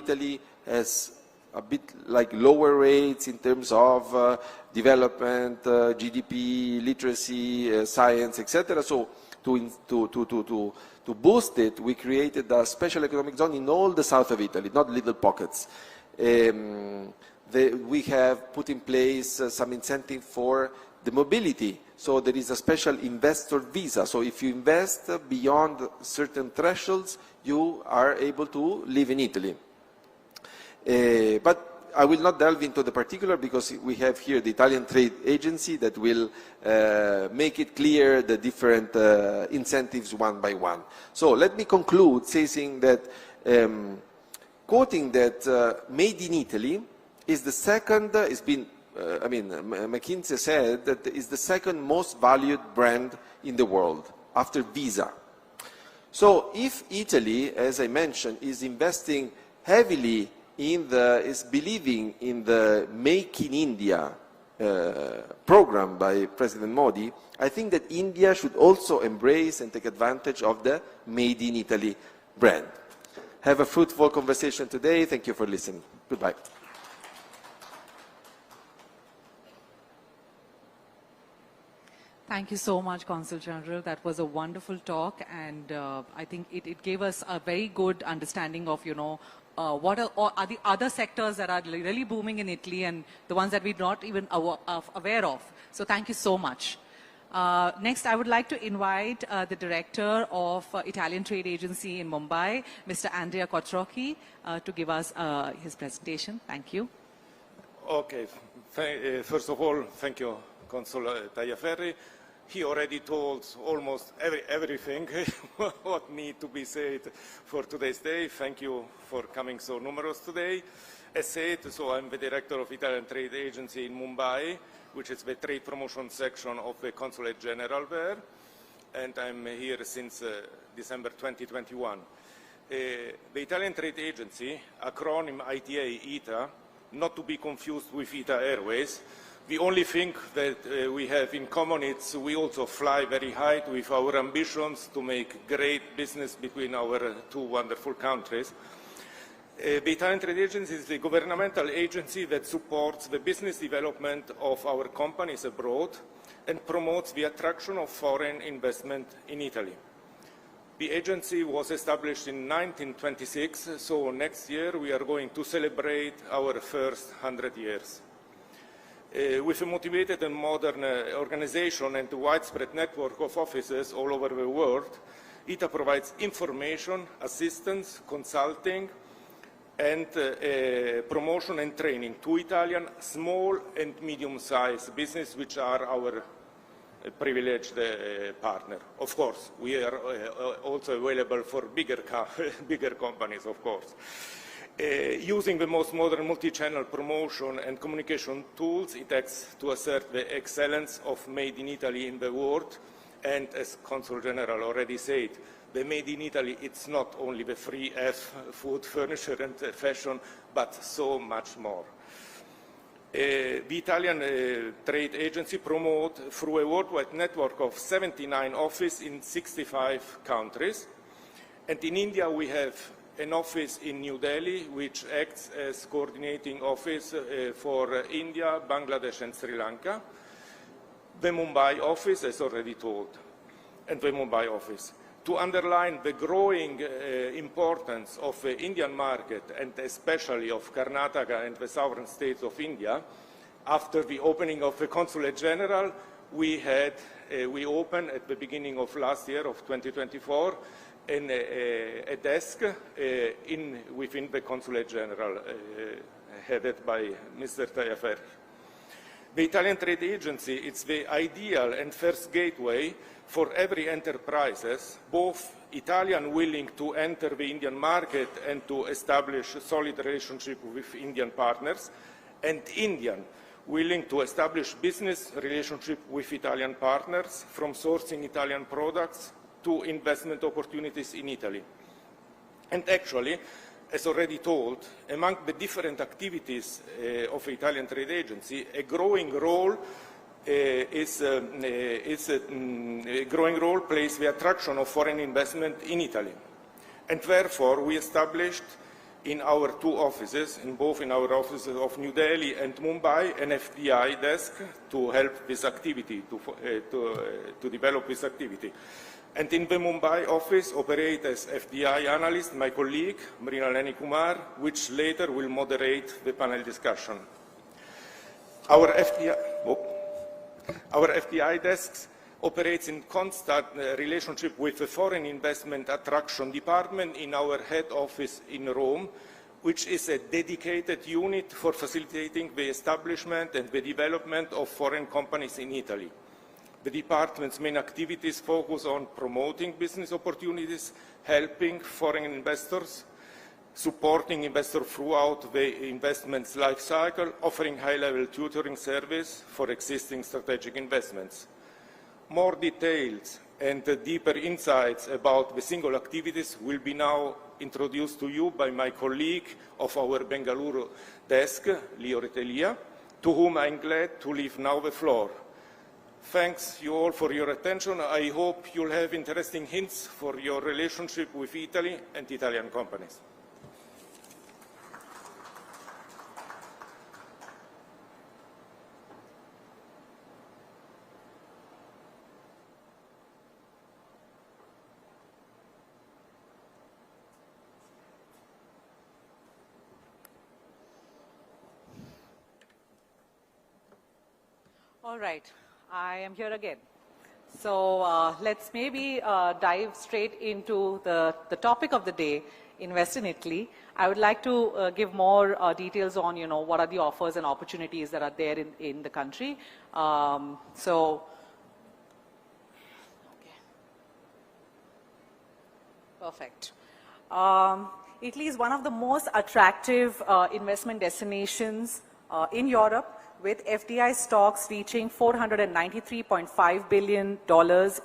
Italy has a bit like lower rates in terms of development, GDP, literacy, science, etc. So to boost it, we created a special economic zone in all the south of Italy, not little pockets. We have put in place some incentive for the mobility. So there is a special investor visa. So if you invest beyond certain thresholds, you are able to live in Italy. But I will not delve into the particular because we have here the Italian Trade Agency that will make it clear the different incentives one by one. So let me conclude saying that, quoting that made in Italy is the second, it's been, McKinsey said that is the second most valued brand in the world after Visa. So if Italy, as I mentioned, is investing heavily is believing in the Make in India program by President Modi, I think that India should also embrace and take advantage of the Made in Italy brand. Have a fruitful conversation today. Thank you for listening. Goodbye. Thank you so much, Consul General. That was a wonderful talk, and I think it gave us a very good understanding of, what are the other sectors that are really booming in Italy and the ones that we're not even aware of. So thank you so much. Next, I would like to invite the Director of Italian Trade Agency in Mumbai, Mr. Andrea Quattrocchi, to give us his presentation. Thank you. Okay. First of all, thank you, Consul Tagliaferri. He already told almost everything what needs to be said for today's day. Thank you for coming so numerous today. As said, so I'm the Director of Italian Trade Agency in Mumbai, which is the trade promotion section of the Consulate General there, and I'm here since December 2021. The Italian Trade Agency, acronym ITA, not to be confused with ITA Airways. The only thing that we have in common is we also fly very high with our ambitions to make great business between our two wonderful countries. The Italian Trade Agency is the governmental agency that supports the business development of our companies abroad and promotes the attraction of foreign investment in Italy. The agency was established in 1926, so next year we are going to celebrate our first 100 years. With a motivated and modern organization and a widespread network of offices all over the world, ITA provides information, assistance, consulting, and promotion and training to Italian small and medium-sized business, which are our privileged partner. Of course, we are also available for bigger companies, of course. Using the most modern multi-channel promotion and communication tools, it acts to assert the excellence of Made in Italy in the world. And as Consul General already said, the Made in Italy, it's not only the 3F, food, furniture, and fashion, but so much more. The Italian Trade Agency promotes through a worldwide network of 79 offices in 65 countries. And in India, we have an office in New Delhi, which acts as coordinating office for India, Bangladesh, and Sri Lanka. The Mumbai office, as already told, and the Mumbai office. To underline the growing importance of the Indian market, and especially of Karnataka and the southern states of India, after the opening of the Consulate General, we opened at the beginning of last year, of 2024, a desk within the Consulate General, headed by Mr. Tagliaferri. The Italian Trade Agency is the ideal and first gateway for every enterprises, both Italian willing to enter the Indian market and to establish a solid relationship with Indian partners, and Indian willing to establish business relationship with Italian partners, from sourcing Italian products to investment opportunities in Italy. And actually, as already told, among the different activities of the Italian Trade Agency, a growing role plays the attraction of foreign investment in Italy. And therefore, we established in our two offices, in our offices of New Delhi and Mumbai, an FDI desk to help this activity, to develop this activity. And in the Mumbai office operate as FDI analyst my colleague, Mrinalini Kumar, which later will moderate the panel discussion. Our FDI desks operates in constant relationship with the Foreign Investment Attraction Department in our head office in Rome, which is a dedicated unit for facilitating the establishment and the development of foreign companies in Italy. The department's main activities focus on promoting business opportunities, helping foreign investors, supporting investors throughout the investment's life cycle, offering high-level tutoring service for existing strategic investments. More details and deeper insights about the single activities will be now introduced to you by my colleague of our Bengaluru desk, Leo Retelia, to whom I'm glad to leave now the floor. Thanks you all for your attention. I hope you'll have interesting hints for your relationship with Italy and Italian companies. All right, I am here again. So let's maybe dive straight into the topic of the day, Invest in Italy. I would like to give more details on, what are the offers and opportunities that are there in the country. Okay. Perfect. Italy is one of the most attractive investment destinations in Europe, with FDI stocks reaching $493.5 billion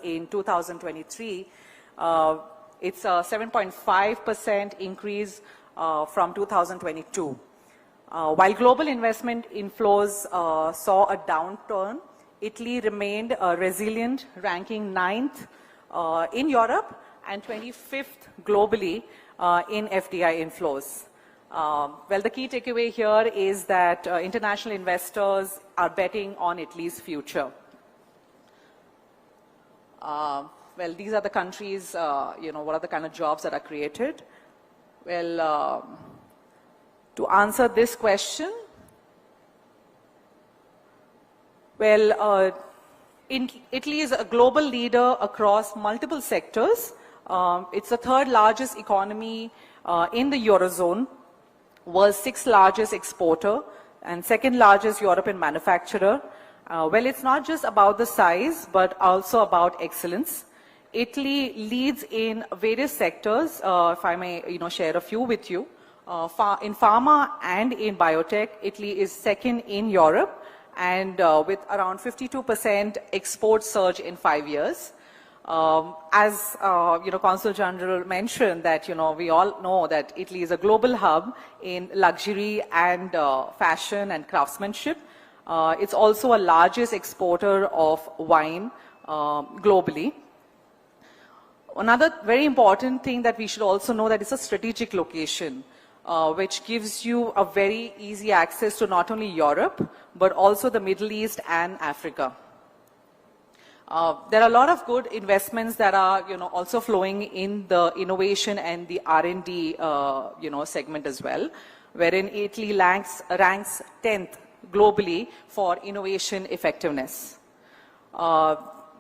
in 2023. It's a 7.5% increase from 2022. While global investment inflows saw a downturn, Italy remained resilient, ranking 9th in Europe and 25th globally in FDI inflows. Well, the key takeaway here is that international investors are betting on Italy's future. Well, these are the countries, what are the kind of jobs that are created? Well, to answer this question, well, Italy is a global leader across multiple sectors. It's the third largest economy in the Eurozone, was 6th largest exporter and 2nd largest European manufacturer. Well, it's not just about the size, but also about excellence. Italy leads in various sectors, if I may share a few with you. In pharma and in biotech, Italy is 2nd in Europe, and with around 52% export surge in 5 years. As Consul General mentioned that we all know that Italy is a global hub in luxury and fashion and craftsmanship. It's also a largest exporter of wine globally. Another very important thing that we should also know that it's a strategic location, which gives you a very easy access to not only Europe but also the Middle East and Africa. There are a lot of good investments that are, also flowing in the innovation and the R&D, segment as well, wherein Italy ranks 10th globally for innovation effectiveness.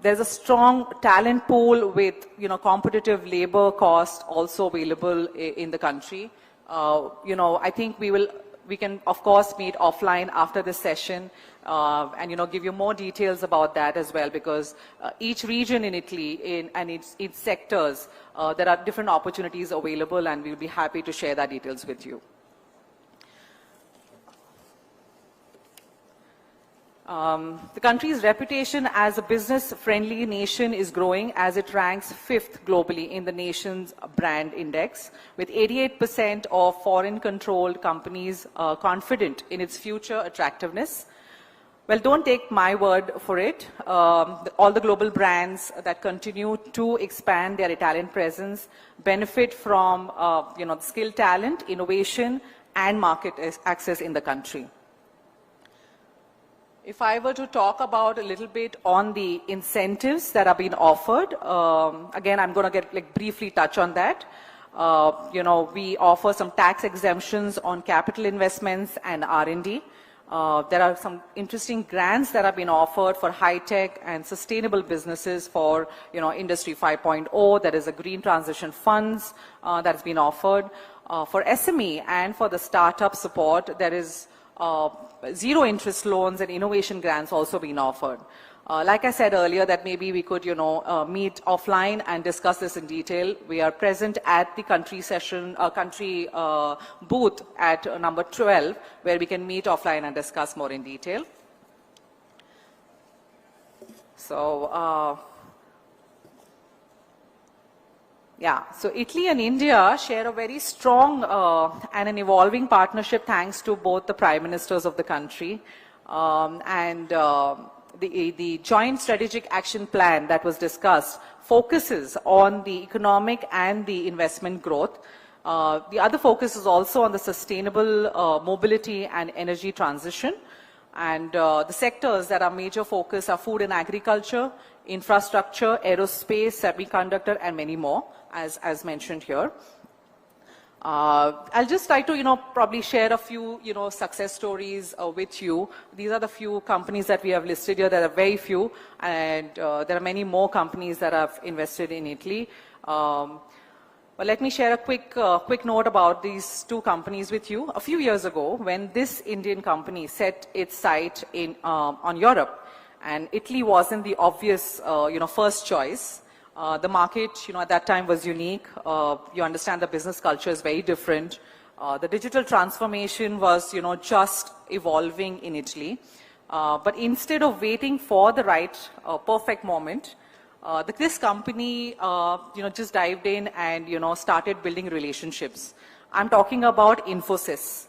There's a strong talent pool with, competitive labor cost also available in the country. I think we can of course meet offline after this session and give you more details about that as well, because each region in Italy and its sectors, there are different opportunities available, and we'll be happy to share that details with you. The country's reputation as a business-friendly nation is growing as it ranks 5th globally in the nation's brand index, with 88% of foreign-controlled companies confident in its future attractiveness. Well, don't take my word for it. All the global brands that continue to expand their Italian presence benefit from, skill, talent, innovation, and market access in the country. If I were to talk about a little bit on the incentives that are being offered, again, I'm going to briefly touch on that. We offer some tax exemptions on capital investments and R&D. There are some interesting grants that have been offered for high-tech and sustainable businesses for, Industry 5.0. There is a green transition funds that has been offered. For SME and for the startup support, there is zero interest loans and innovation grants also being offered. Like I said earlier, that maybe we could, meet offline and discuss this in detail. We are present at the country booth at number 12, where we can meet offline and discuss more in detail. So, so Italy and India share a very strong and an evolving partnership thanks to both the Prime Ministers of the country the joint strategic action plan that was discussed focuses on the economic and the investment growth. The other focus is also on the sustainable mobility and energy transition. And the sectors that are major focus are food and agriculture, infrastructure, aerospace, semiconductor, and many more, as mentioned here. I'll just try to, probably share a few, success stories with you. These are the few companies that we have listed here. There are very few, and there are many more companies that have invested in Italy. But let me share a quick note about these two companies with you. A few years ago, when this Indian company set its sight on Europe, and Italy wasn't the obvious, first choice. The market, at that time was unique. You understand the business culture is very different. The digital transformation was, just evolving in Italy. But instead of waiting for the right, perfect moment, this company, just dived in and, started building relationships. I'm talking about Infosys.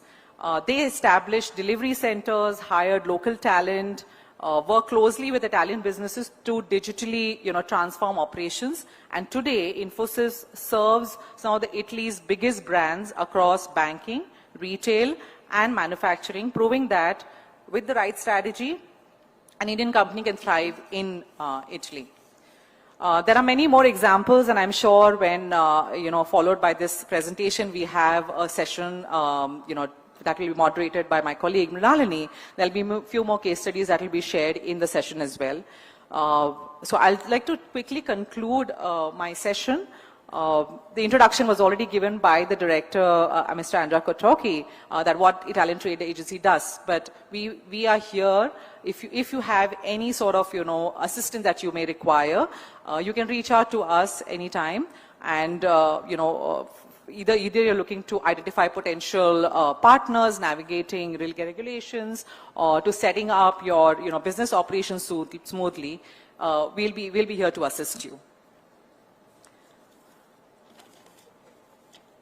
They established delivery centers, hired local talent, work closely with Italian businesses to digitally, transform operations. And today, Infosys serves some of Italy's biggest brands across banking, retail, and manufacturing, proving that with the right strategy, an Indian company can thrive in Italy. There are many more examples, and I'm sure when, followed by this presentation, we have a session, that will be moderated by my colleague Mrinalini. There'll be a few more case studies that will be shared in the session as well. So I'd like to quickly conclude my session. The introduction was already given by the director, Mr. Andrea Kotroki, that what Italian Trade Agency does. But we are here. If you have any sort of, assistance that you may require, you can reach out to us anytime. And, either you're looking to identify potential partners, navigating regulations, or to setting up your business operations smoothly, we'll be here to assist you.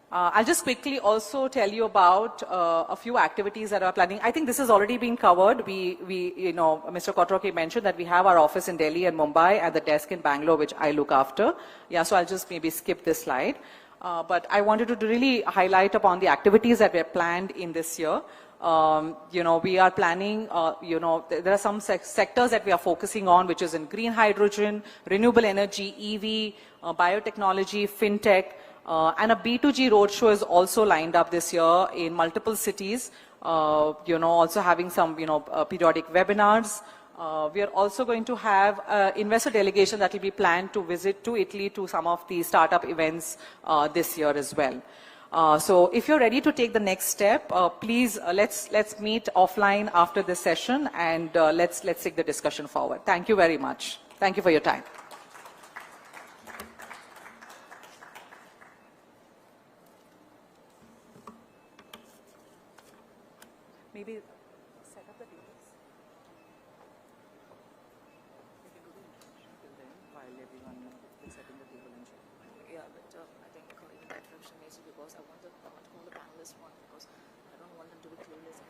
I'll just quickly also tell you about a few activities that are planning. I think this has already been covered. Mr. Kotroki mentioned that we have our office in Delhi and Mumbai and the desk in Bangalore, which I look after. Yeah, so I'll just maybe skip this slide. But I wanted to really highlight upon the activities that were planned in this year. We are planning, there are some sectors that we are focusing on, which is in green hydrogen, renewable energy, EV, biotechnology, fintech, and a B2G roadshow is also lined up this year in multiple cities, also having some, periodic webinars. We are also going to have an investor delegation that will be planned to visit to Italy to some of the startup events this year as well. So if you're ready to take the next step, please let's meet offline after this session and let's take the discussion forward. Thank you very much. Thank you for your time. Maybe set up the tables. While everyone is setting the table and check. Yeah, but I think even that function is because I want to call the panelists one because I don't want them to be clueless.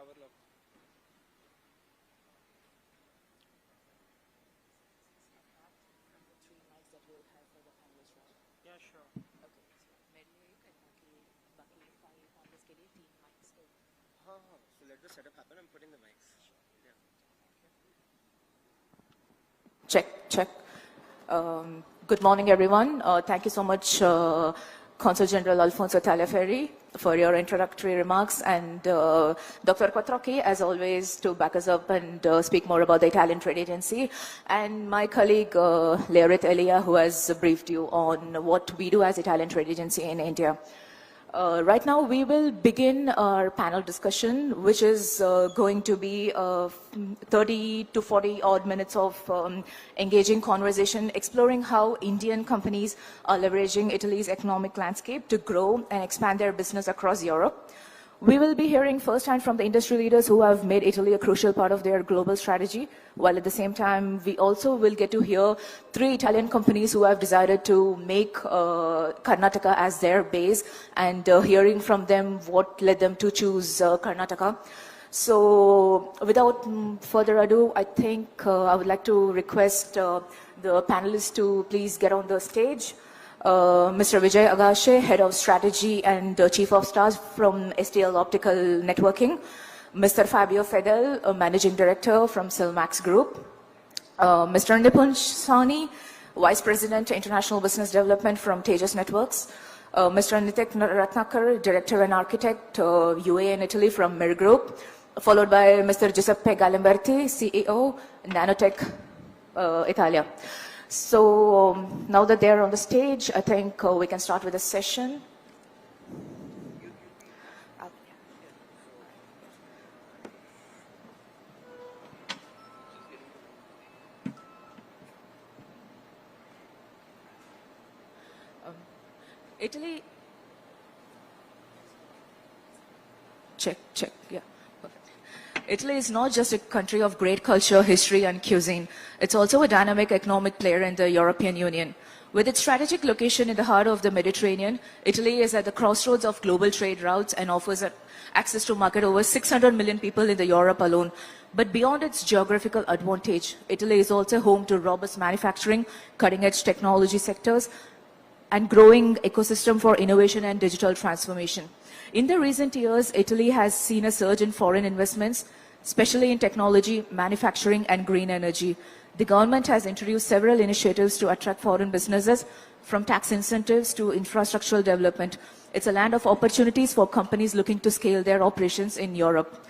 three mics that we'll have for the panelists, right? Yeah, sure. Okay. So मेरे लिए एक and बाकी 5 panelists के लिए 3 mics. So let the setup happen. I'm putting the mics. Yeah. Check. Good morning, everyone. Thank you so much, Consul General Alfonso Tagliaferri, for your introductory remarks, and Dr. Quattrocchi, as always, to back us up and speak more about the Italian Trade Agency, and my colleague, Leorit Elia, who has briefed you on what we do as Italian Trade Agency in India. Right now, we will begin our panel discussion, which is going to be 30 to 40 odd minutes of engaging conversation, exploring how Indian companies are leveraging Italy's economic landscape to grow and expand their business across Europe. We will be hearing firsthand from the industry leaders who have made Italy a crucial part of their global strategy, while at the same time, we also will get to hear 3 Italian companies who have decided to make Karnataka as their base, and hearing from them what led them to choose Karnataka. So without further ado, I think I would like to request the panelists to please get on the stage. Mr. Vijay Agashe, Head of Strategy and Chief of Staff from STL Optical Networking. Mr. Fabio Fedel, Managing Director from Silmax Group. Mr. Nipun Sani, Vice President, International Business Development from Tejas Networks. Mr. Nitik Ratnakar, Director and Architect, UA in Italy from Mir Group. Followed by Mr. Giuseppe Galimberti, CEO, Nanotech Italia. So now that they're on the stage, I think we can start with the session. Italy. Check, yeah. Italy is not just a country of great culture, history, and cuisine. It's also a dynamic economic player in the European Union. With its strategic location in the heart of the Mediterranean, Italy is at the crossroads of global trade routes and offers access to market over 600 million people in the Europe alone. But beyond its geographical advantage, Italy is also home to robust manufacturing, cutting-edge technology sectors, and growing ecosystem for innovation and digital transformation. In the recent years, Italy has seen a surge in foreign investments, especially in technology, manufacturing, and green energy. The government has introduced several initiatives to attract foreign businesses, from tax incentives to infrastructural development. It's a land of opportunities for companies looking to scale their operations in Europe.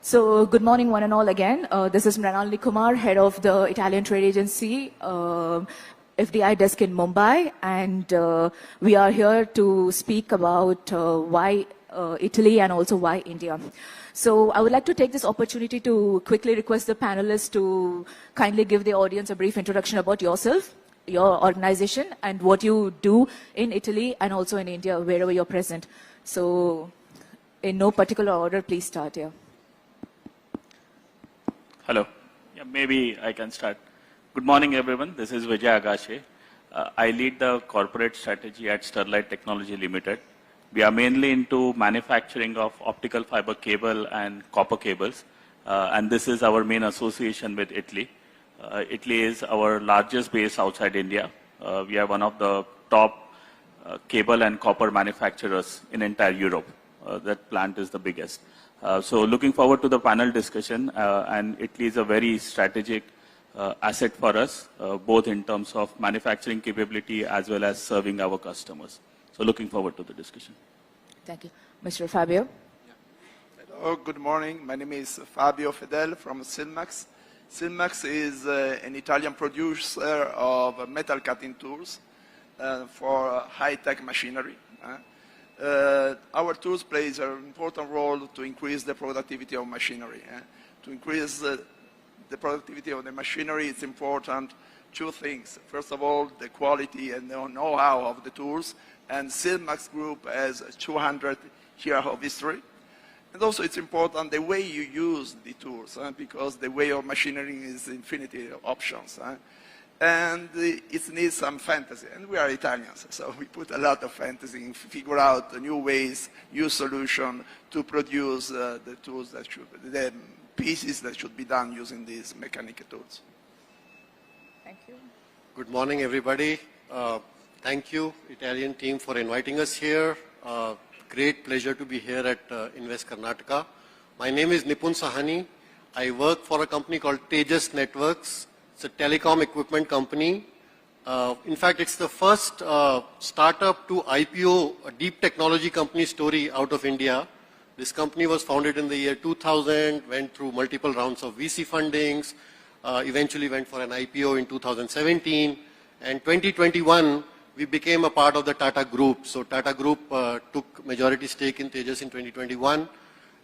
So, good morning, one and all again. This is Mrinalini Kumar, head of the Italian Trade Agency, FDI desk in Mumbai, and we are here to speak about why Italy and also why India. So I would like to take this opportunity to quickly request the panelists to kindly give the audience a brief introduction about yourself, your organization, and what you do in Italy and also in India, wherever you're present. So in no particular order, please start here. Hello. Yeah, maybe I can start. Good morning, everyone. This is Vijay Agashe. I lead the corporate strategy at Sterlite Technology Limited. We are mainly into manufacturing of optical fiber cable and copper cables, and this is our main association with Italy. Italy is our largest base outside India. We are one of the top cable and copper manufacturers in entire Europe. That plant is the biggest. So looking forward to the panel discussion, and Italy is a very strategic asset for us, both in terms of manufacturing capability as well as serving our customers. So looking forward to the discussion. Thank you. Mr. Fabio? Hello, good morning. My name is Fabio Fedel from Silmax. Silmax is an Italian producer of metal cutting tools for high-tech machinery. Our tools play an important role to increase the productivity of machinery. To increase the productivity of the machinery, it's important 2 things. First of all, the quality and the know-how of the tools, and Silmax Group has 200 years of history. And also it's important the way you use the tools, because the way of machinery is infinity of options. and it needs some fantasy. And we are Italians, so we put a lot of fantasy and figure out new ways, new solutions to produce the tools that should, the pieces that should be done using these mechanical tools. Thank you. Good morning, everybody. Thank you, Italian team, for inviting us here. Great pleasure to be here at Invest Karnataka. My name is Nipun Sahani. I work for a company called Tejas Networks. It's a telecom equipment company. In fact, it's the first startup to IPO, a deep technology company story out of India. This company was founded in the year 2000, went through multiple rounds of VC fundings, eventually went for an IPO in 2017, and 2021, we became a part of the Tata Group. So Tata Group took majority stake in Tejas in 2021.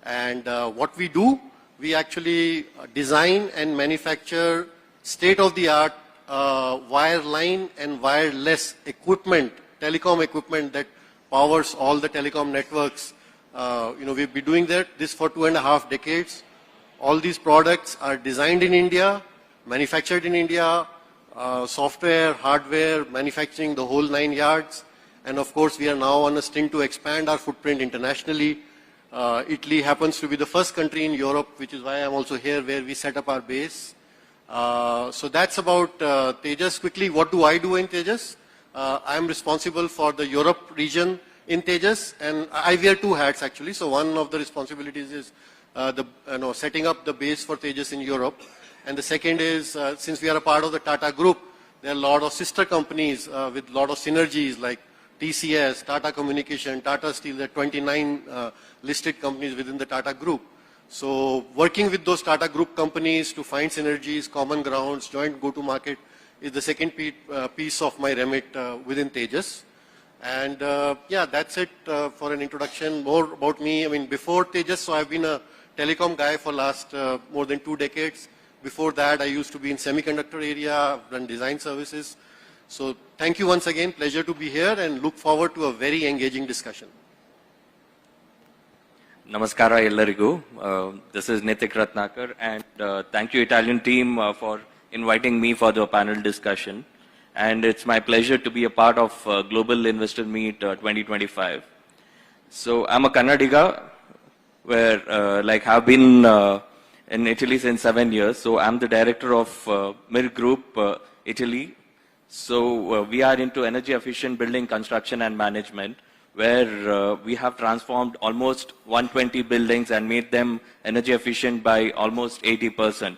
And what we do, we actually design and manufacture state-of-the-art wireline and wireless equipment, telecom equipment that powers all the telecom networks. We've been doing this for 2.5 decades. All these products are designed in India, manufactured in India, software, hardware, manufacturing, the whole 9 yards. And of course, we are now on a stint to expand our footprint internationally. Italy happens to be the first country in Europe, which is why I'm also here, where we set up our base. So that's about Tejas. Quickly, what do I do in Tejas? I'm responsible for the Europe region in Tejas, and I wear 2 hats actually. So one of the responsibilities is setting up the base for Tejas in Europe. And the second is, since we are a part of the Tata Group, there are a lot of sister companies with a lot of synergies like TCS, Tata Communication, Tata Steel. There are 29 listed companies within the Tata Group. So working with those Tata Group companies to find synergies, common grounds, joint go-to-market is the second piece of my remit within Tejas. And yeah, that's it for an introduction. More about me. I mean, before Tejas, so I've been a telecom guy for last more than 2 decades. Before that, I used to be in semiconductor area, run design services. So thank you once again, pleasure to be here and look forward to a very engaging discussion. Namaskara ellarigu. This is Nitik Ratnakar, and thank you Italian team for inviting me for the panel discussion. And it's my pleasure to be a part of Global Investor Meet 2025. So I'm a Kannadiga, where have been in Italy since 7 years. So I'm the director of MIR Group, Italy. So we are into energy efficient building construction and management, where we have transformed almost 120 buildings and made them energy efficient by almost 80%.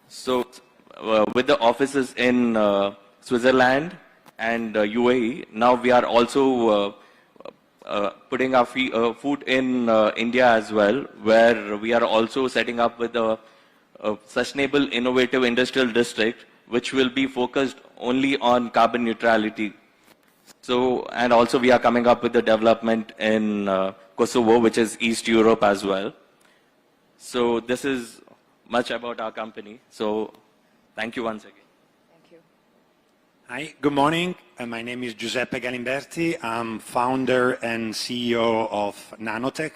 So with the offices in Switzerland and UAE, now we are also putting our foot in India as well, where we are also setting up with a sustainable innovative industrial district, which will be focused only on carbon neutrality. So, and also we are coming up with the development in Kosovo, which is East Europe as well. So this is much about our company. So thank you once again. Thank you. Hi, good morning. My name is Giuseppe Galimberti. I'm founder and CEO of Nanotech.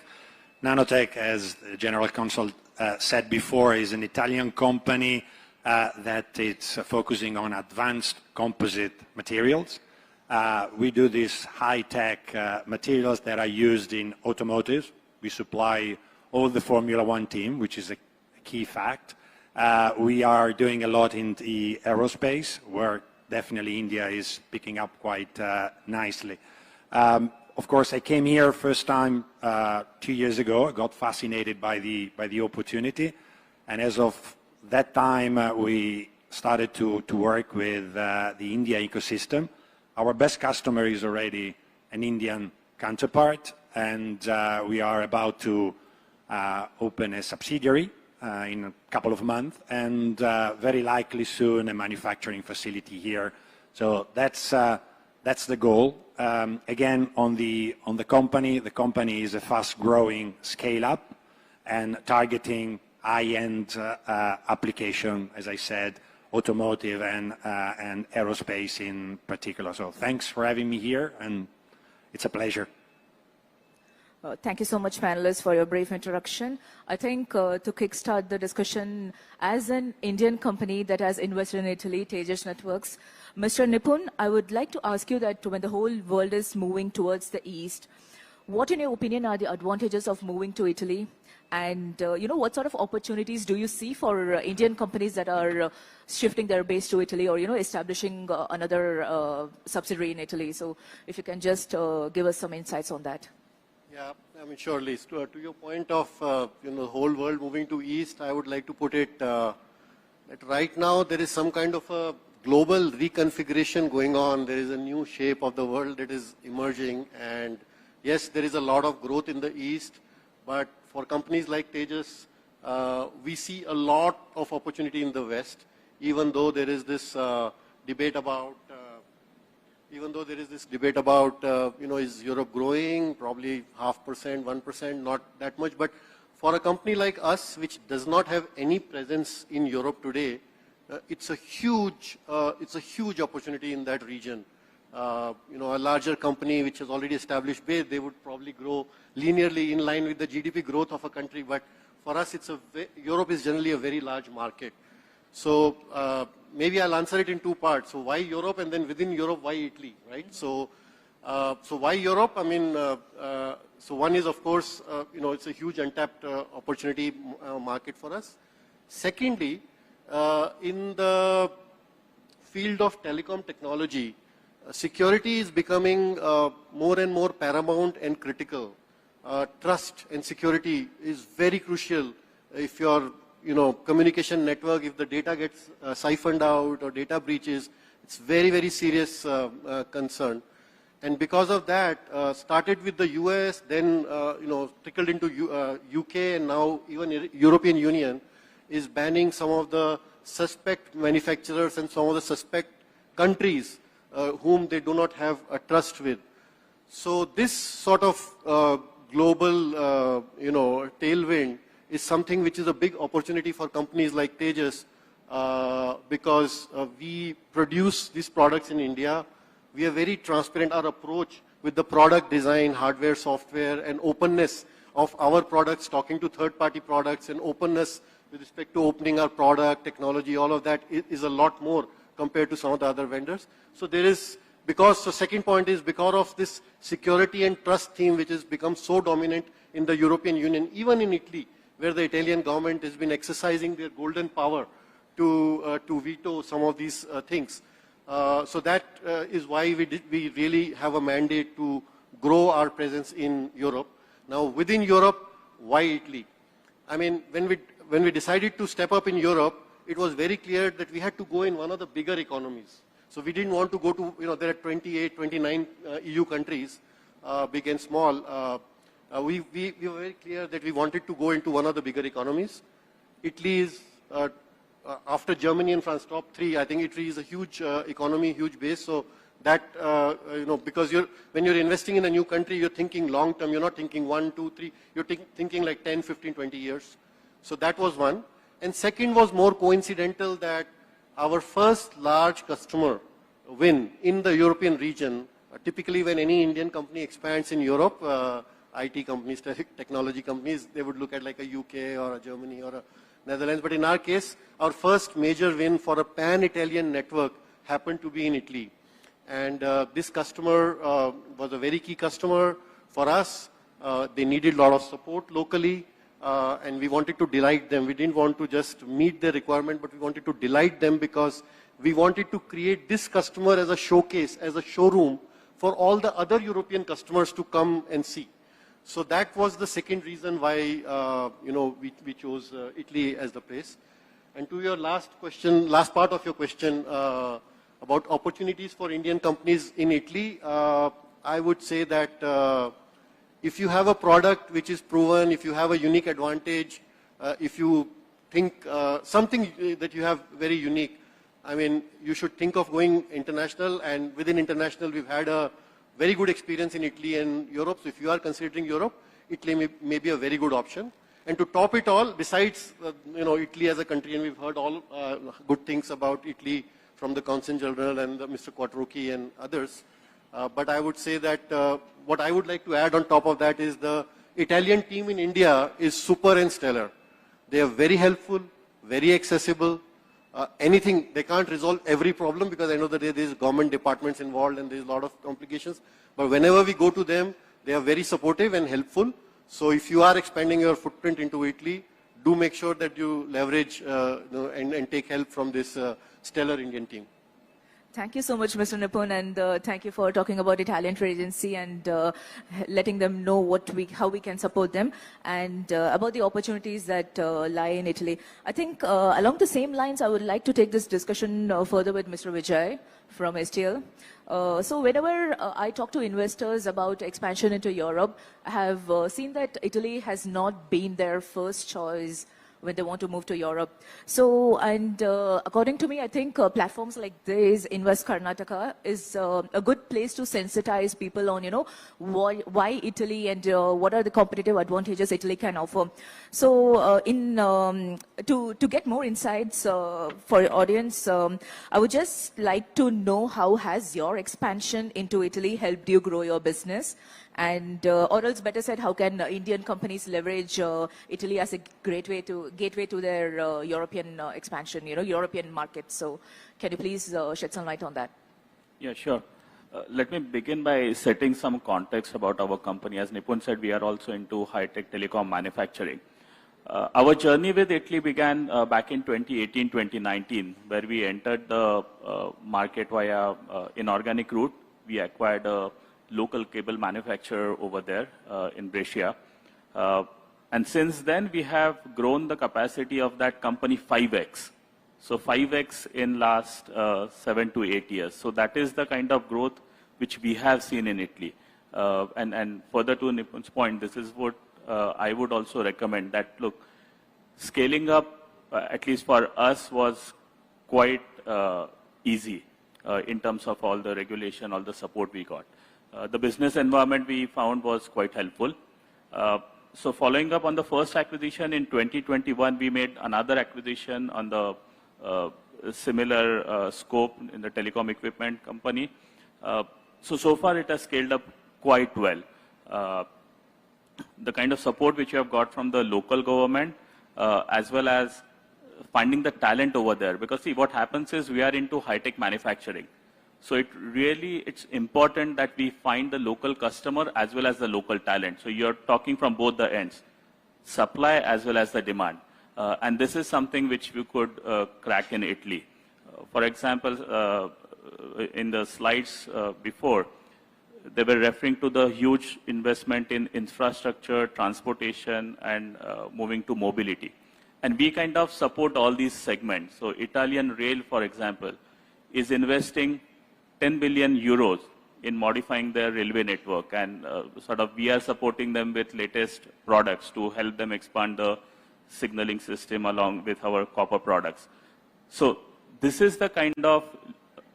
Nanotech, as the General Counsel said before, is an Italian company that it's focusing on advanced composite materials. We do these high-tech materials that are used in automotive. We supply all the Formula One team, which is a key fact. We are doing a lot in the aerospace, where definitely India is picking up quite nicely. Of course, I came here first time 2 years ago. I got fascinated by the opportunity, and as of that time, we started to work with the India ecosystem. Our best customer is already an Indian counterpart, and we are about to open a subsidiary in a couple of months, and very likely soon a manufacturing facility here. So that's the goal. Again, on the company is a fast-growing scale-up and targeting high-end application, as I said, automotive and aerospace in particular. So thanks for having me here, and it's a pleasure. Thank you so much, panelists, for your brief introduction. I think to kickstart the discussion, as an Indian company that has invested in Italy, Tejas Networks, Mr. Nipun, I would like to ask you that when the whole world is moving towards the east, what, in your opinion, are the advantages of moving to Italy? And, what sort of opportunities do you see for Indian companies that are shifting their base to Italy or, establishing another subsidiary in Italy? So if you can just give us some insights on that. Yeah, I mean, surely. To your point of, the whole world moving to east, I would like to put it that right now there is some kind of a global reconfiguration going on. There is a new shape of the world that is emerging. And yes, there is a lot of growth in the east, but for companies like Tejas, we see a lot of opportunity in the west, even though there is this debate about is Europe growing? Probably 0.5%, 1%, not that much. But for a company like us, which does not have any presence in Europe today, it's a huge opportunity in that region. A larger company which has already established base, they would probably grow linearly in line with the GDP growth of a country. But for us, Europe is generally a very large market. So maybe I'll answer it in two parts. So why Europe, and then within Europe, why Italy, right? So why Europe? I mean, so one is, of course, it's a huge untapped opportunity market for us. Secondly, in the field of telecom technology, security is becoming more and more paramount and critical. Trust and security is very crucial. If your communication network, if the data gets siphoned out or data breaches, it's very, very serious concern. And because of that, started with the US, then trickled into UK, and now even European Union is banning some of the suspect manufacturers and some of the suspect countries whom they do not have a trust with. So this sort of global, tailwind is something which is a big opportunity for companies like Tejas because we produce these products in India. We are very transparent. Our approach with the product design, hardware, software, and openness of our products, talking to third-party products, and openness with respect to opening our product, technology, all of that is a lot more compared to some of the other vendors. So there is, the second point is because of this security and trust theme which has become so dominant in the European Union, even in Italy, where the Italian government has been exercising their golden power to veto some of these things. So that is why we really have a mandate to grow our presence in Europe. Now, within Europe, why Italy? I mean, when we decided to step up in Europe, it was very clear that we had to go in one of the bigger economies. So we didn't want to go to, there are 28, 29 EU countries, big and small. We were very clear that we wanted to go into one of the bigger economies. Italy is, after Germany and France, top 3. I think Italy is a huge economy, huge base. So that, because when you're investing in a new country, you're thinking long term. You're not thinking 1, 2, 3. You're thinking like 10, 15, 20 years. So that was one. And second was more coincidental that our first large customer win in the European region, typically when any Indian company expands in Europe, IT companies, technology companies, they would look at like a UK or a Germany or a Netherlands. But in our case, our first major win for a pan-Italian network happened to be in Italy. And this customer was a very key customer for us. They needed a lot of support locally. And we wanted to delight them. We didn't want to just meet their requirement, but we wanted to delight them because we wanted to create this customer as a showcase, as a showroom for all the other European customers to come and see. So that was the second reason why, we chose Italy as the place. And to your last question, last part of your question about opportunities for Indian companies in Italy, I would say that if you have a product which is proven, if you have a unique advantage, if you think something that you have very unique, I mean, you should think of going international. And within international, we've had a very good experience in Italy and Europe. So if you are considering Europe, Italy may be a very good option. And to top it all, besides Italy as a country, and we've heard all good things about Italy from the Consul General and Mr. Quattrocchi and others. But I would say that what I would like to add on top of that is the Italian team in India is super and stellar. They are very helpful, very accessible. Anything, they can't resolve every problem because I know that there is government departments involved and there's a lot of complications. But whenever we go to them, they are very supportive and helpful. So if you are expanding your footprint into Italy, do make sure that you leverage and take help from this stellar Indian team. Thank you so much, Mr. Nipun, and thank you for talking about Italian Trade Agency and letting them know how we can support them and about the opportunities that lie in Italy. I think along the same lines, I would like to take this discussion further with Mr. Vijay from STL. So whenever I talk to investors about expansion into Europe, I have seen that Italy has not been their first choice when they want to move to Europe. So, and according to me, I think platforms like this, Invest Karnataka, is a good place to sensitize people on, why Italy and what are the competitive advantages Italy can offer. So, to get more insights for your audience, I would just like to know how has your expansion into Italy helped you grow your business? And, or else better said, how can Indian companies leverage Italy as a gateway to their European expansion, European markets? So can you please shed some light on that? Yeah, sure. Let me begin by setting some context about our company. As Nipun said, we are also into high-tech telecom manufacturing. Our journey with Italy began back in 2018-2019, where we entered the market via inorganic route. We acquired a local cable manufacturer over there in Brescia. And since then, we have grown the capacity of that company 5x. So 5x in last 7 to 8 years. So that is the kind of growth which we have seen in Italy. And further to Nipun's point, this is what I would also recommend that, look, scaling up, at least for us, was quite easy in terms of all the regulation, all the support we got. The business environment we found was quite helpful. So following up on the first acquisition in 2021, we made another acquisition on the similar scope in the telecom equipment company. So far it has scaled up quite well. The kind of support which you have got from the local government, as well as finding the talent over there. Because see, what happens is we are into high-tech manufacturing. So it's important that we find the local customer as well as the local talent. So you're talking from both the ends, supply as well as the demand. And this is something which we could crack in Italy. For example, in the slides before, they were referring to the huge investment in infrastructure, transportation, and moving to mobility. And we kind of support all these segments. So Italian Rail, for example, is investing 10 billion euros in modifying their railway network, and we are supporting them with latest products to help them expand the signaling system along with our copper products. So this is the kind of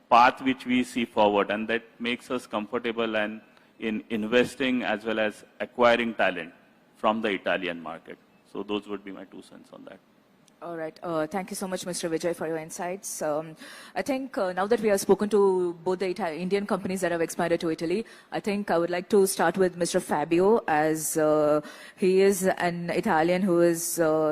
path which we see forward, and that makes us comfortable and in investing as well as acquiring talent from the Italian market. So those would be my 2 cents on that. All right. Thank you so much, Mr. Vijay, for your insights. I think now that we have spoken to both the Indian companies that have expanded to Italy, I think I would like to start with Mr. Fabio, as he is an Italian who is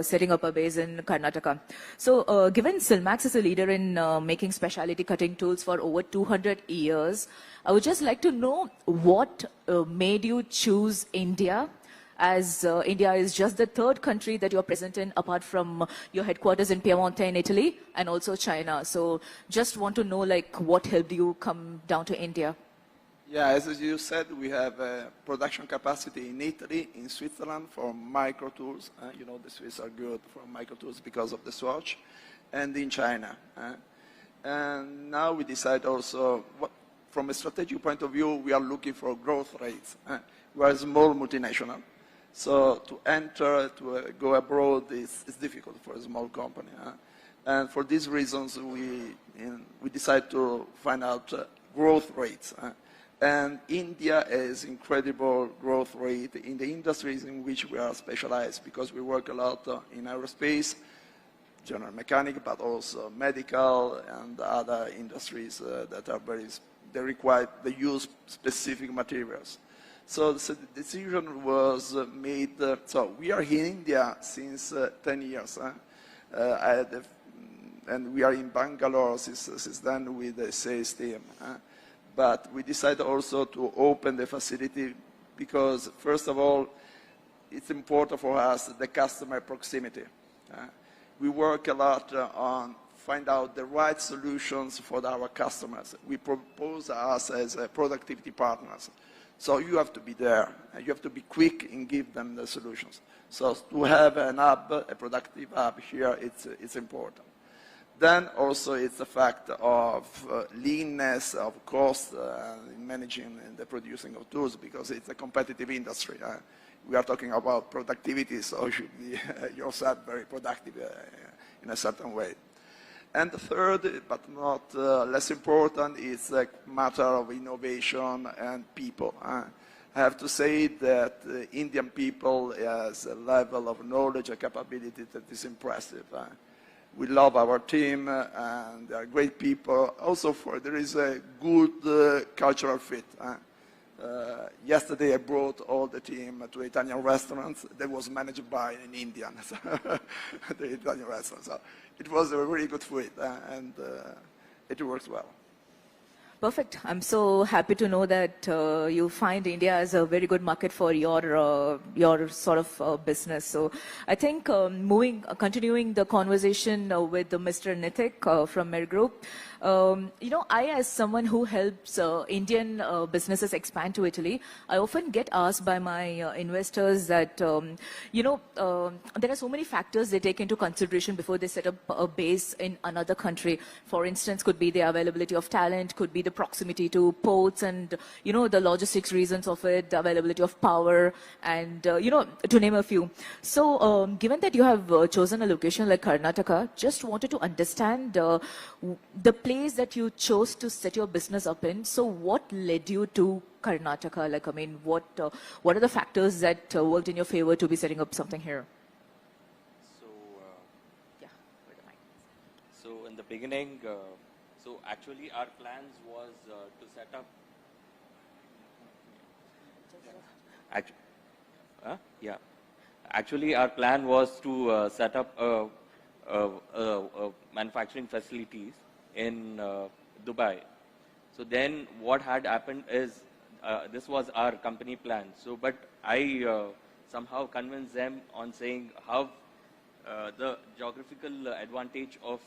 setting up a base in Karnataka. So given Silmax is a leader in making specialty cutting tools for over 200 years, I would just like to know what made you choose India, as India is just the 3rd country that you're present in apart from your headquarters in Piemonte in Italy and also China. So just want to know what helped you come down to India? Yeah, as you said, we have production capacity in Italy, in Switzerland for micro tools. The Swiss are good for micro tools because of the swatch, and in China. And now we decide also, from a strategic point of view, we are looking for growth rates. We are a small multinational. So to enter, to go abroad is difficult for a small company. And for these reasons, we decide to find out growth rates. And India has incredible growth rate in the industries in which we are specialized, because we work a lot in aerospace, general mechanic, but also medical and other industries that are they use specific materials. So the decision was made, so we are in India since 10 years. And we are in Bangalore since then with the sales team. But we decided also to open the facility because, first of all, it's important for us, the customer proximity. We work a lot on find out the right solutions for our customers. We propose us as productivity partners. So you have to be there, and you have to be quick and give them the solutions. So to have an hub, a productive hub here, it's important. Then also it's the fact of leanness, of cost in managing the producing of tools, because it's a competitive industry. We are talking about productivity, so you should be yourself very productive in a certain way. And the third, but not less important, is a matter of innovation and people. I have to say that Indian people has a level of knowledge and capability that is impressive. We love our team, and they are great people. Also, there is a good cultural fit. Yesterday, I brought all the team to Italian restaurants that was managed by an Indian, the Italian restaurant. So it was a really good fit, and it works well. Perfect. I'm so happy to know that you find India as a very good market for your sort of business. So I think continuing the conversation with Mr. Nithik from Mer Group, I, as someone who helps Indian businesses expand to Italy, I often get asked by my investors that, there are so many factors they take into consideration before they set up a base in another country. For instance, could be the availability of talent, could be the proximity to ports and, the logistics reasons of it, the availability of power, and, to name a few. So given that you have chosen a location like Karnataka, just wanted to understand the place that you chose to set your business up in. So what led you to Karnataka? Like, I mean, what are the factors that worked in your favor to be setting up something here? So in the beginning, so actually our plans was to set up. Actually, our plan was to set up manufacturing facilities in Dubai. So then what had happened is this was our company plan. So, but I somehow convinced them on saying how the geographical advantage of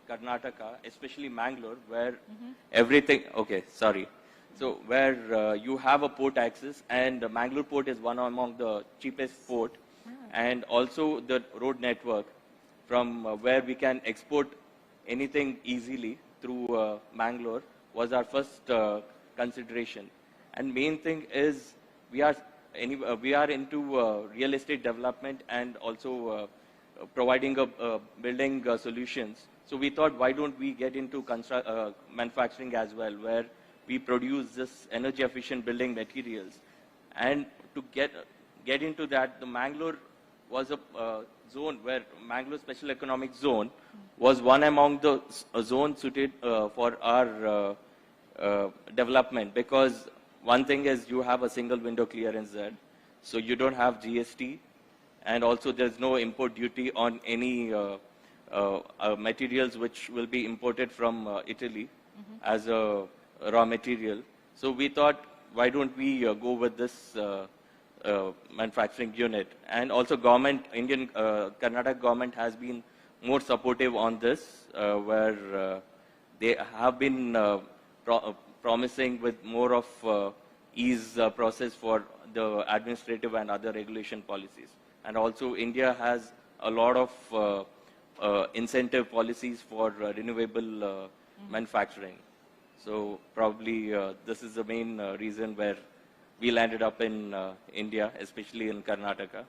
Karnataka, especially Mangalore, where everything, so where you have a port access, and Mangalore port is one among the cheapest port, and also the road network from where we can export anything easily through Mangalore was our first consideration. And main thing is we are into real estate development and also providing building solutions. So we thought, why don't we get into manufacturing as well, where we produce this energy efficient building materials. And to get into that, the Mangalore was a zone where Mangalore Special Economic Zone was one among the zones suited for our development, because one thing is you have a single window clearance there, so you don't have GST, and also there's no import duty on any materials which will be imported from Italy as a raw material. So we thought, why don't we go with this manufacturing unit? And also Indian Karnataka government has been more supportive on this, where they have been promising with more of ease process for the administrative and other regulation policies. And also India has a lot of incentive policies for renewable manufacturing. So probably this is the main reason where we landed up in India, especially in Karnataka.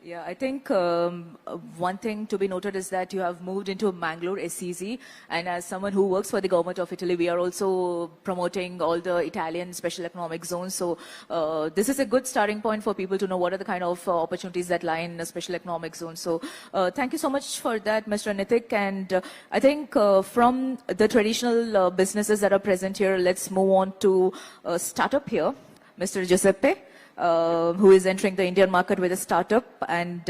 Yeah, I think one thing to be noted is that you have moved into Mangalore SEZ, and as someone who works for the government of Italy, we are also promoting all the Italian special economic zones. So this is a good starting point for people to know what are the kind of opportunities that lie in a special economic zone. So thank you so much for that, Mr. Nithik. And I think from the traditional businesses that are present here, let's move on to startup here. Mr. Giuseppe, who is entering the Indian market with a startup. And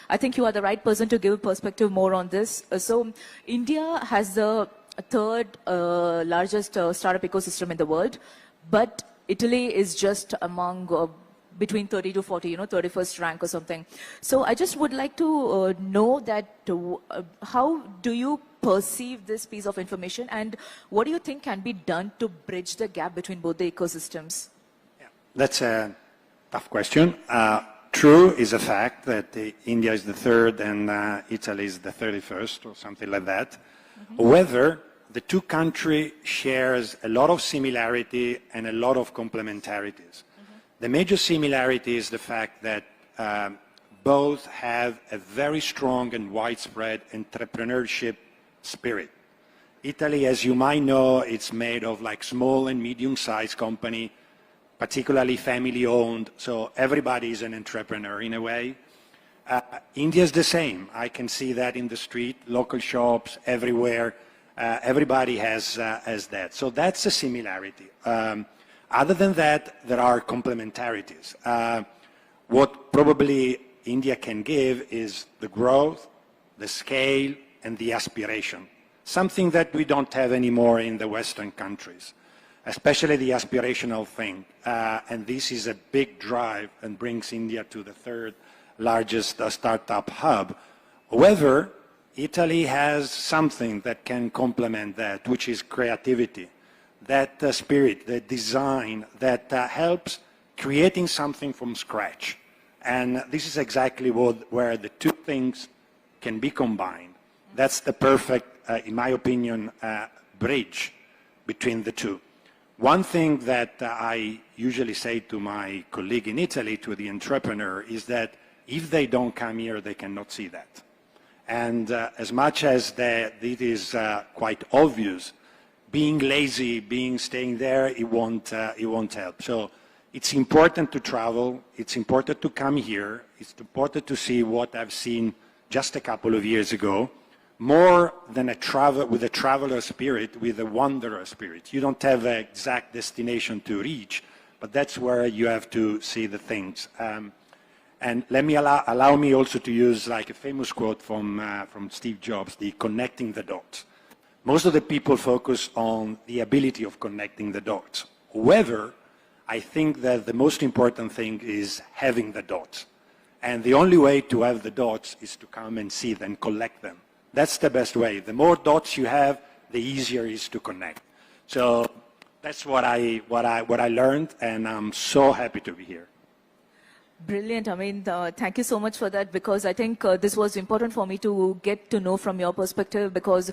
I think you are the right person to give perspective more on this. So India has the third largest startup ecosystem in the world, but Italy is just among between 30 to 40, 31st rank or something. So I just would like to know that how do you perceive this piece of information, and what do you think can be done to bridge the gap between both the ecosystems? Yeah, that's a tough question. True is a fact that India is the third and Italy is the 31st or something like that. Mm-hmm. However, the two countries shares a lot of similarity and a lot of complementarities. The major similarity is the fact that both have a very strong and widespread entrepreneurship spirit. Italy, as you might know, it's made of like small and medium-sized company, particularly family-owned, so everybody is an entrepreneur in a way. India is the same. I can see that in the street, local shops, everywhere. Everybody has that. So that's a similarity. Other than that, there are complementarities. What probably India can give is the growth, the scale, and the aspiration, something that we don't have anymore in the Western countries, especially the aspirational thing. And this is a big drive and brings India to the third largest startup hub. However, Italy has something that can complement that, which is creativity. That spirit, the design that helps creating something from scratch. And this is exactly where the two things can be combined. That's the perfect, in my opinion, bridge between the two. One thing that I usually say to my colleague in Italy, to the entrepreneur, is that if they don't come here, they cannot see that. And as much as it is quite obvious, being lazy, staying there, it won't help. So it's important to travel. It's important to come here. It's important to see what I've seen just a couple of years ago. More than with a traveler spirit, with a wanderer spirit. You don't have an exact destination to reach, but that's where you have to see the things. And let me allow me also to use like a famous quote from Steve Jobs, the connecting the dots. Most of the people focus on the ability of connecting the dots. However, I think that the most important thing is having the dots. And the only way to have the dots is to come and see them, collect them. That's the best way. The more dots you have, the easier it is to connect. So that's what I learned, and I'm so happy to be here. Brilliant. I mean, thank you so much for that, because I think this was important for me to get to know from your perspective, because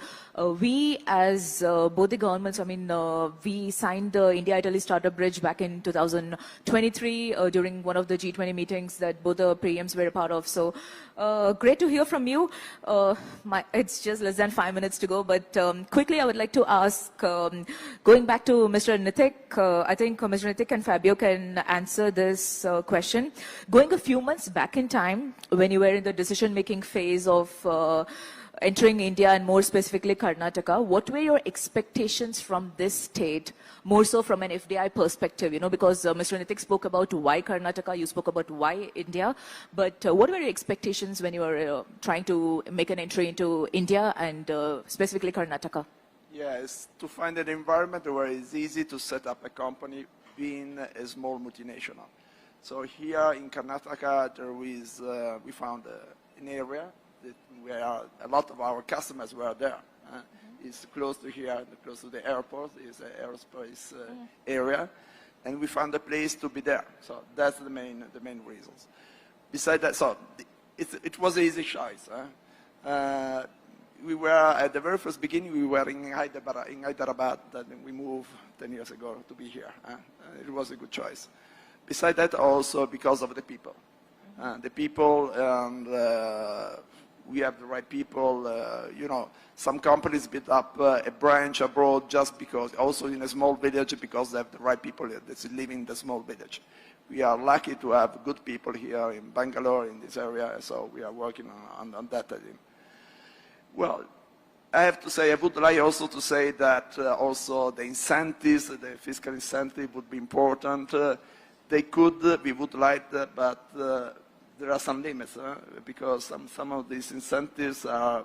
we as both the governments, I mean, we signed the India-Italy Startup Bridge back in 2023 during one of the G20 meetings that both the PMs were a part of. So great to hear from you. It's just less than 5 minutes to go, but quickly I would like to ask, going back to Mr. Nithik, I think Mr. Nithik and Fabio can answer this question. Going a few months back in time, when you were in the decision-making phase of entering India and more specifically Karnataka, what were your expectations from this state, more so from an FDI perspective, because Mr. Nithik spoke about why Karnataka, you spoke about why India, but what were your expectations when you were trying to make an entry into India and specifically Karnataka? Yes, to find an environment where it's easy to set up a company being a small multinational. So here in Karnataka, we found an area that where a lot of our customers were there. It's close to here, close to the airport. It's an aerospace area, and we found a place to be there. So that's the main reasons. Besides that, so it was an easy choice. We were at the very first beginning. We were in Hyderabad, then we moved 10 years ago to be here. It was a good choice. Besides that, also because of the people. The people, and we have the right people. Some companies build up a branch abroad just because, also in a small village, because they have the right people that live in the small village. We are lucky to have good people here in Bangalore, in this area, so we are working on that. Well, I have to say, I would like also to say that also the incentives, the fiscal incentive would be important. they could, we would like, but there are some limits because some of these incentives are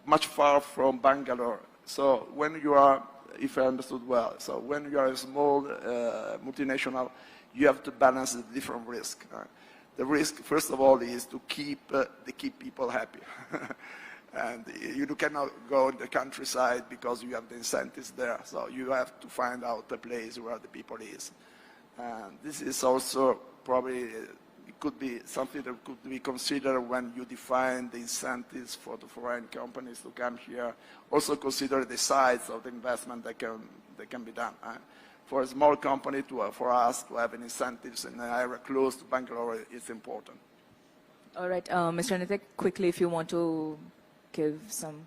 much far from Bangalore. So when you are, if I understood well, so when you are a small multinational, you have to balance the different risk. The risk, first of all, is to keep people happy. And you cannot go in the countryside because you have the incentives there. So you have to find out the place where the people is. And this is also probably, it could be something that could be considered when you define the incentives for the foreign companies to come here. Also consider the size of the investment that can be done. For a small company, for us to have incentives in an area close to Bangalore is important. All right, Mr. Nitik, quickly if you want to give some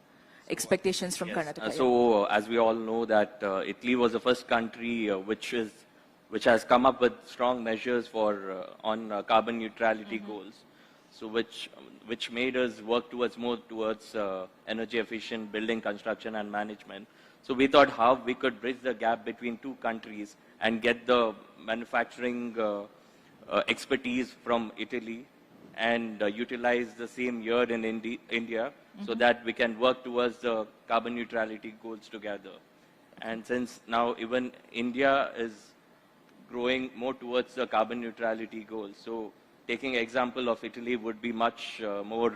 expectations from Karnataka. So as we all know that Italy was the first country which has come up with strong measures for on carbon neutrality goals. So which made us work more towards energy efficient building construction and management. So we thought how we could bridge the gap between two countries and get the manufacturing expertise from Italy and utilize the same here in India so that we can work towards the carbon neutrality goals together. And since now even India is growing more towards the carbon neutrality goals, so taking example of Italy would be much more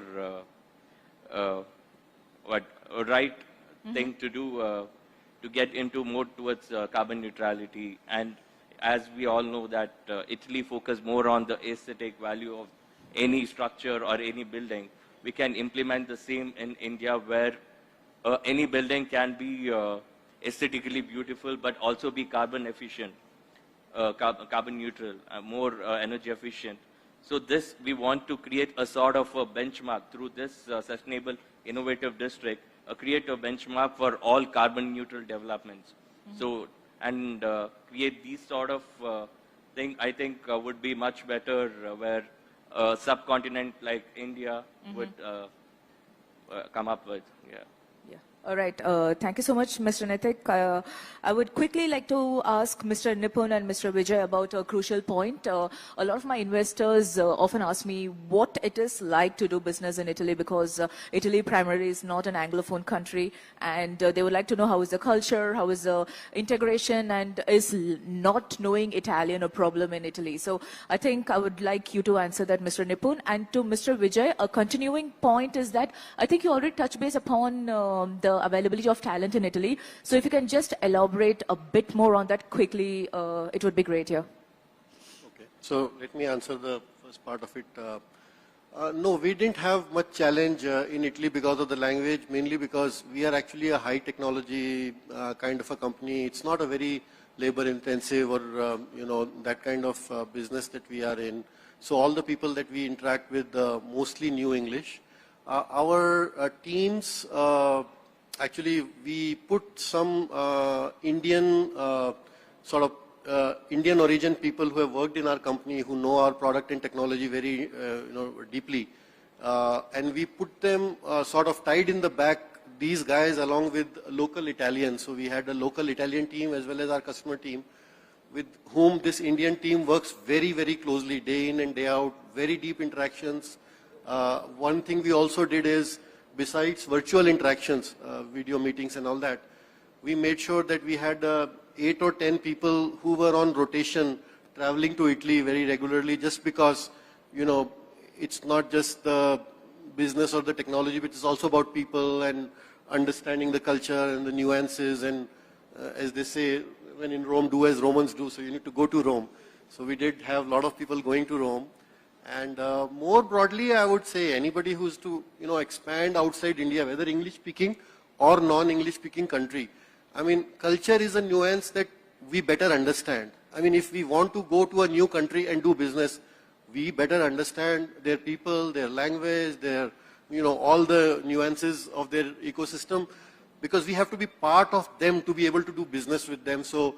right thing to do to get into more towards carbon neutrality. And as we all know that Italy focus more on the aesthetic value of any structure or any building, we can implement the same in India where any building can be aesthetically beautiful but also be carbon efficient, carbon neutral, more energy efficient. So this, we want to create a sort of a benchmark through this sustainable innovative district, create a benchmark for all carbon neutral developments. So, and create these sort of thing, I think would be much better where a subcontinent like India would come up with. Yeah. All right. Thank you so much, Mr. Nitik. I would quickly like to ask Mr. Nipun and Mr. Vijay about a crucial point. A lot of my investors often ask me what it is like to do business in Italy because Italy primarily is not an Anglophone country, and they would like to know how is the culture, how is the integration, and is not knowing Italian a problem in Italy. So I think I would like you to answer that, Mr. Nipun. And to Mr. Vijay, a continuing point is that I think you already touched base upon the availability of talent in Italy. So if you can just elaborate a bit more on that quickly, it would be great here. Okay, so let me answer the first part of it. No, we didn't have much challenge in Italy because of the language, mainly because we are actually a high technology kind of a company. It's not a very labor intensive or that kind of business that we are in. So all the people that we interact with mostly knew English. Our teams, actually we put some Indian Indian origin people who have worked in our company, who know our product and technology very deeply, and we put them sort of tied in the back, these guys along with local Italians. So we had a local Italian team as well as our customer team, with whom this Indian team works very, very closely, day in and day out, very deep interactions. One thing we also did is, besides virtual interactions, video meetings and all that, we made sure that we had 8 or 10 people who were on rotation traveling to Italy very regularly, just because, it's not just the business or the technology, but it's also about people and understanding the culture and the nuances. And as they say, when in Rome, do as Romans do. So you need to go to Rome. So we did have a lot of people going to Rome. And more broadly, I would say anybody who's to, expand outside India, whether English speaking or non-English speaking country. I mean, culture is a nuance that we better understand. I mean, if we want to go to a new country and do business, we better understand their people, their language, their, all the nuances of their ecosystem, because we have to be part of them to be able to do business with them. So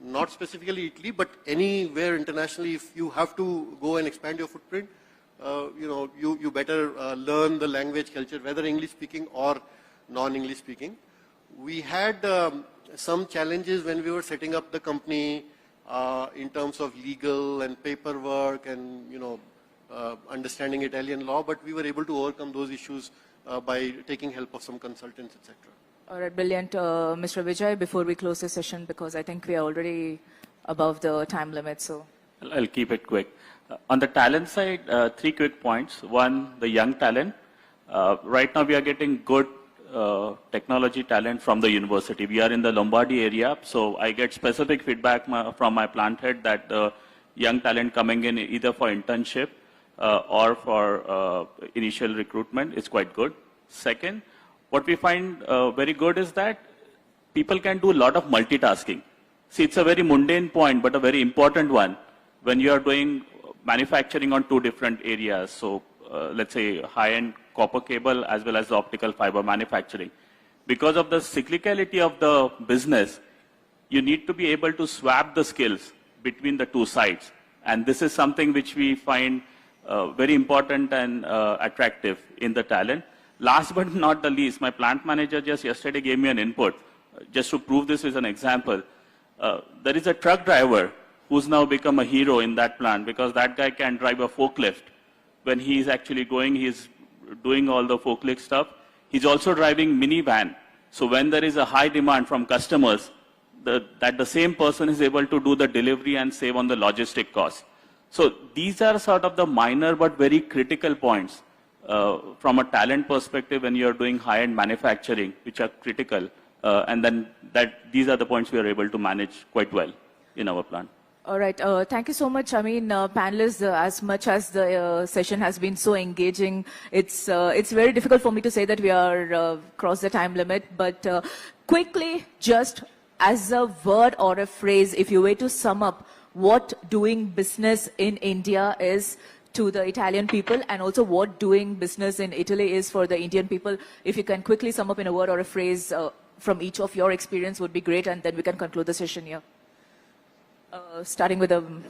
not specifically Italy, but anywhere internationally, if you have to go and expand your footprint, you better learn the language, culture, whether English speaking or non-English speaking. We had some challenges when we were setting up the company, in terms of legal and paperwork and, understanding Italian law, but we were able to overcome those issues by taking help of some consultants, etc. All right, brilliant. Mr. Vijay, before we close the session, because I think we are already above the time limit, so. I'll keep it quick. On the talent side, 3 quick points. One, the young talent. Right now we are getting good technology talent from the university. We are in the Lombardy area, so I get specific feedback from my plant head that the young talent coming in either for internship or for initial recruitment is quite good. Second, what we find very good is that people can do a lot of multitasking. See, it's a very mundane point, but a very important one when you are doing manufacturing on 2 different areas. So let's say high-end copper cable as well as the optical fiber manufacturing. Because of the cyclicality of the business, you need to be able to swap the skills between the 2 sides. And this is something which we find very important and attractive in the talent. Last but not the least, my plant manager just yesterday gave me an input. Just to prove this as an example, there is a truck driver who's now become a hero in that plant because that guy can drive a forklift. When he's actually going, he's doing all the forklift stuff. He's also driving minivan. So when there is a high demand from customers, that the same person is able to do the delivery and save on the logistic cost. So these are sort of the minor but very critical points from a talent perspective when you're doing high-end manufacturing, which are critical. And then these are the points we are able to manage quite well in our plant. All right. Thank you so much. I mean, panelists, as much as the session has been so engaging, it's very difficult for me to say that we are crossed the time limit. But quickly, just as a word or a phrase, if you were to sum up what doing business in India is to the Italian people and also what doing business in Italy is for the Indian people, if you can quickly sum up in a word or a phrase from each of your experience would be great, and then we can conclude the session here. Starting with you.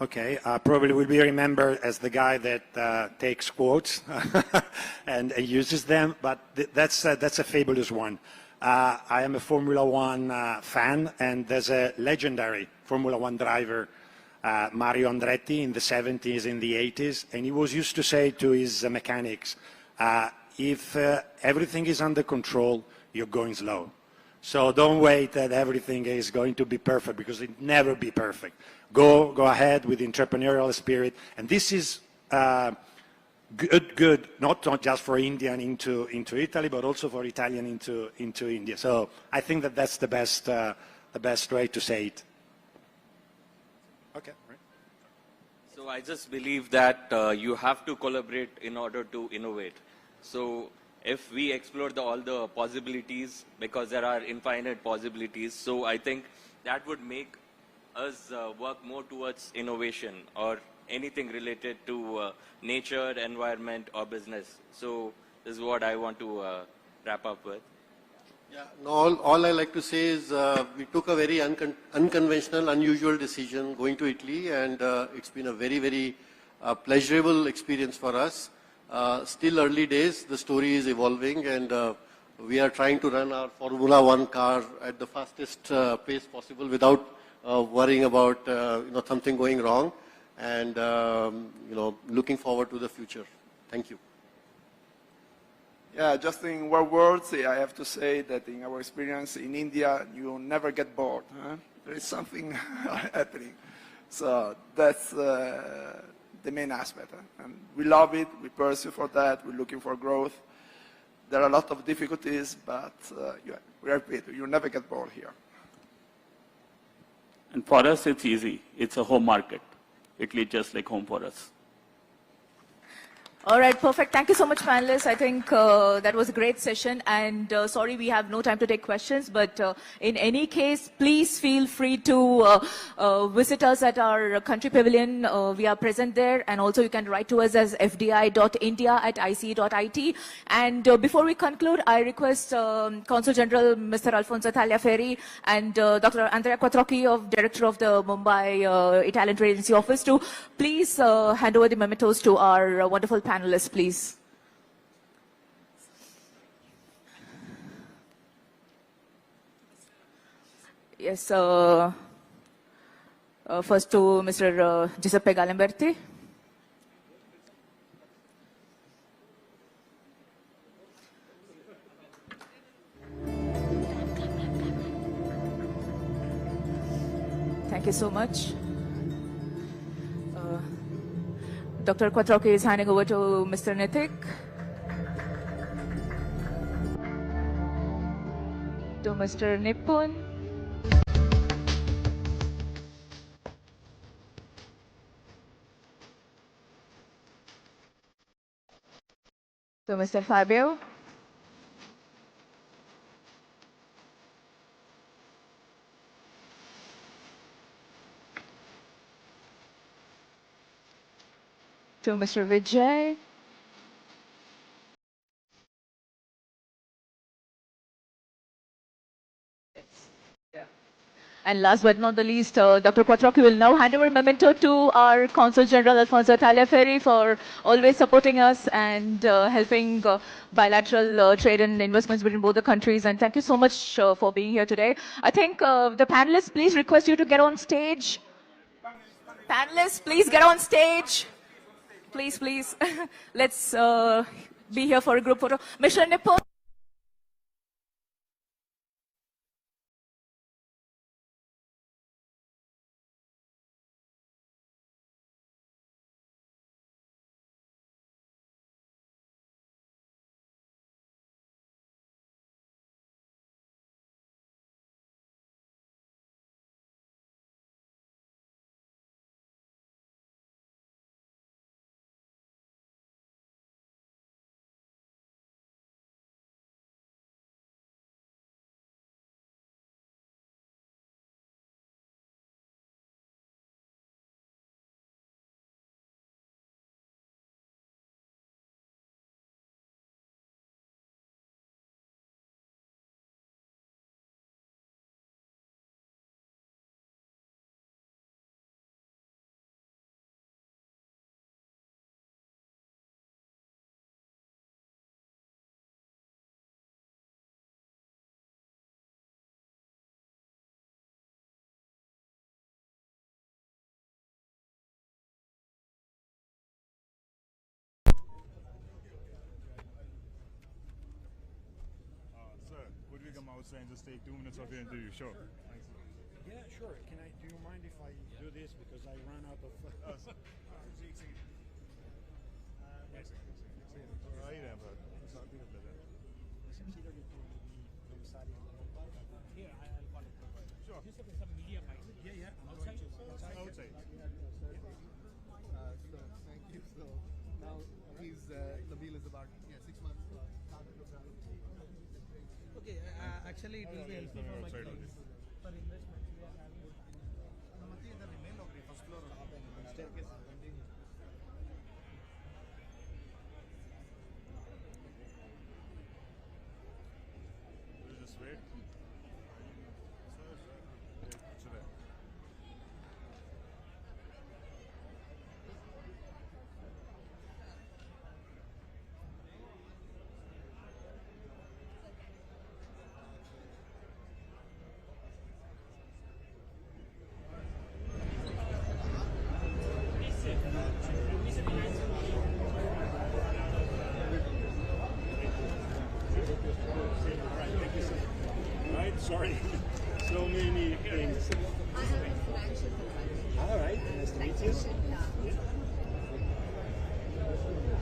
Okay, probably will be remembered as the guy that takes quotes and uses them, but that's a fabulous one. I am a Formula One fan, and there's a legendary Formula One driver, Mario Andretti, in the 70s, in the 80s, and he was used to say to his mechanics, if everything is under control, you're going slow. So don't wait that everything is going to be perfect, because it never be perfect. Go ahead with entrepreneurial spirit, and this is good, not just for Indian into Italy, but also for Italian into India. So I think that that's the best way to say it. Okay. Right. So I just believe that you have to collaborate in order to innovate. So if we explore all the possibilities, because there are infinite possibilities, so I think that would make us work more towards innovation or anything related to nature, environment, or business. So this is what I want to wrap up with. Yeah, no, all I like to say is we took a very unconventional, unusual decision going to Italy, and it's been a very, very pleasurable experience for us. Still early days, the story is evolving, and we are trying to run our Formula One car at the fastest pace possible without worrying about something going wrong, and looking forward to the future. Thank you. Yeah, just in one word, I have to say that in our experience in India, you never get bored. Huh? There is something happening. So that's the main aspect. Huh? And we love it, we pursue for that, we're looking for growth. There are a lot of difficulties, but we are paid. You never get bored here. And for us, it's easy. It's a home market. Italy is just like home for us. All right, perfect. Thank you so much, panelists. I think that was a great session. And sorry, we have no time to take questions. But in any case, please feel free to visit us at our country pavilion. We are present there. And also, you can write to us as fdi.india@ice.it. And before we conclude, I request Consul General Mr. Alfonso Tagliaferri and Dr. Andrea Quattrocchi, Director of the Mumbai Italian Trade Agency Office, to please hand over the mementos to our wonderful panelists, please. Yes, First to Mr. Giuseppe Galimberti. Thank you so much. Dr. Quattrocchi is handing over to Mr. Nithik. To Mr. Nipun. To Mr. Fabio. To Mr. Vijay. And last but not the least, Dr. Quattrocchi will now hand over memento to our Consul General Alfonso Tagliaferri for always supporting us and helping bilateral trade and investments between both the countries. And thank you so much for being here today. I think the panelists, please request you to get on stage. Panelists, please get on stage. Please, please. Let's be here for a group photo. Mr. Nipun. And just take 2 minutes of your interview. Sure. Thanks. Yeah, sure. Do you mind if I do this because I ran out of... Outside. So thank you. So now the meal is about 6 months. Okay, actually it will be helpful for my clients. For investments, we are having the remain of the first floor staircase. Just wait. Sorry, so many things. All right, nice to meet you.